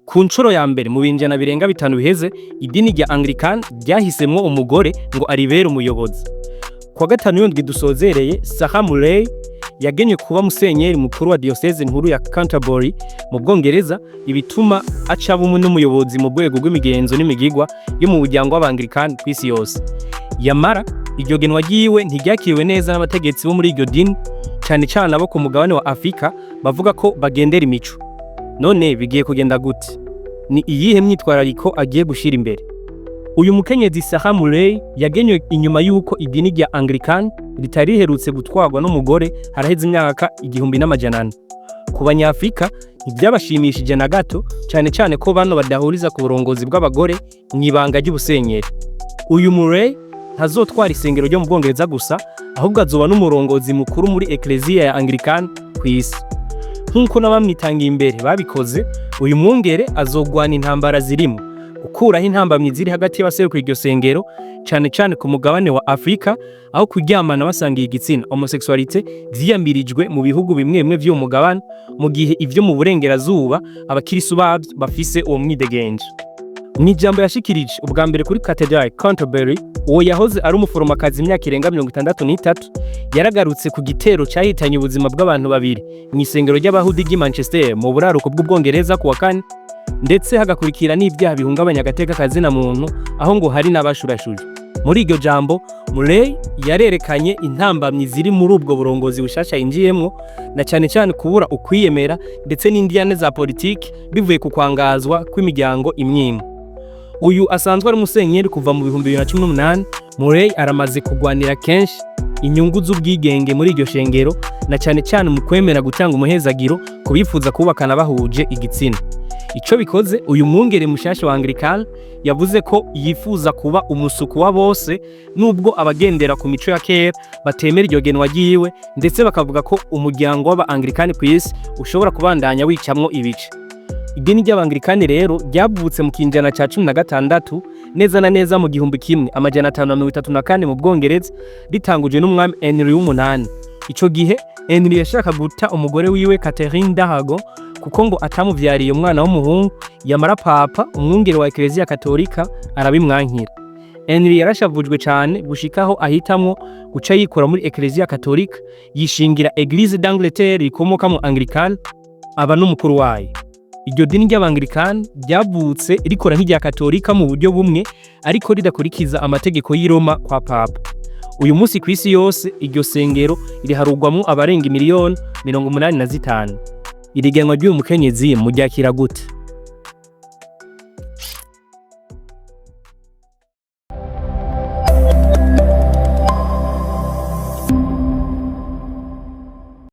Ku ncuro ya mbere mu binjana birenga bitanu biheze, idini rya Anglicane ryahisemwo umugore ngo aribere umuyobozi. Kwa gatanu yondwi dusozereye, Sarah Mullally yagenywe kuba musenyeri mukuru wa Diyoseze nkuru ya Canterbury mu Bwongerereza, ibituma aca bumwe n'umuyobozi mu rwego rw'imigenzo n'imigigwa yo mu muryango w'Anglicane kw'isi yose. Yamara iryo genwa ryiwe ntaryakiriwe neza n'abategetsi bo muri iryo dini, cyane cyane abo ku mugabane wa Afrika bavuga ko bagendera imico. None bigiye kugenda gute? Ni iyihe myitwarariko agiye gushira imbere? Uyu mukenyezi Sarah Mullally yagenywe inyuma yuko idini rya Anglicane ritariherutse gutwarwa n'umugore haraheze imyaka 1400. Ku banyafrika ntibyabashimishije na gato, cyane cyane ko bano badahuriza ku burongozi bw'abagore mw'ibanga ry'ubusenyeri. Uyu Mullally ntazotwara isengero ryo mu Bwongerereza gusa, ahubwo azoba n'umurongozi mukuru muri Ecclesia ya Anglicane kw'isi. Nkuko nabamwitangiye imbere babikoze, uyu mwungere azogwana intambara zirimo ukuraho intambamyi ziri hagati y'abaseruka iryo sengero, cyane cyane ku mugabane wa Afrika, aho kuryamana basangiye igitsina homosexualité vyiyamirijwe mu bihugu bimwe bimwe vyo mugabane, mu gihe ivyo mu burengerazuba abakirisu babyo bafise uwo mwidegenje. Mw'ijambo yashikirije ubwa mbere kuri Canterbury Canterbury, uwo yahoze ari umuforomakazi imyaka irenga 63, yaragarutse ku gitero cyahitanye ubuzima bw'abantu babiri mw'isengero ry'Abahudi ry'i Manchester mu buraruko bw'Ubwongereza ku wa kane, ndetse hagakurikira n'ibyaha bihungabanya agateka kazina muntu, aho ngo hari n'abashurashuje. Muri iryo jambo Mullally yarerekanye intambamyi ziri muri ubwo burongozi bushasha yinjiyemwo, na cyane cyane kubura ukwiyemera ndetse n'indiyane za politiki bivuye ku kwangazwa kw'imiryango imyimwe. Uyu asanzwe ari musenyeri kuva mu 2018. Mullally aramaze kugwanira kenshi inyungu z'ubwigenge muri iryo shengero, na cyane cyane mu kwemera gutanga umuhezagiro kubifuza kubakana bahuje igitsina. Ico bikoze, uyu mwungere mushasha wa Anglicane yavuze ko yifuza kuba umusuku wa bose, nubwo abagendera ku mico ya kera batemera iryo genwa ryiwe, ndetse bakavuga ko umuryango w'aba Anglicane kw'isi ushobora kubandanya wicamwo ibice. Idini ry'Abanglikane rero ryavutse mu kinjana ca 16 neza na neza mu 1534 mu Bwongerereza, ritanguje n'umwami Henry w'umunani. Ico gihe Henry yashaka guta umugore wiwe Catherine d'Aragon kuko ngo atamuvyariye umwana w'umuhungu, Yamara papa umwungere wa Ecclesia Katolika arabimwankira. Henry yarashavujwe cyane gushikaho ahitamwo guca yikora muri Ecclesia Katolika, yishingira Église d'Angleterre ikomoka mu Anglicane, aba n'umukuru wayo. Iryo dini ry'Abanglikane ryavutse rikora nk'irya Katolika mu buryo bumwe, ariko ridakurikiza amategeko y'i Roma kwa papa. Uyu munsi kw'isi yose iryo sengero riharugwamo abarenga miliyoni 85. Iri genwa ry'uyu mukenyezi muryakira gute?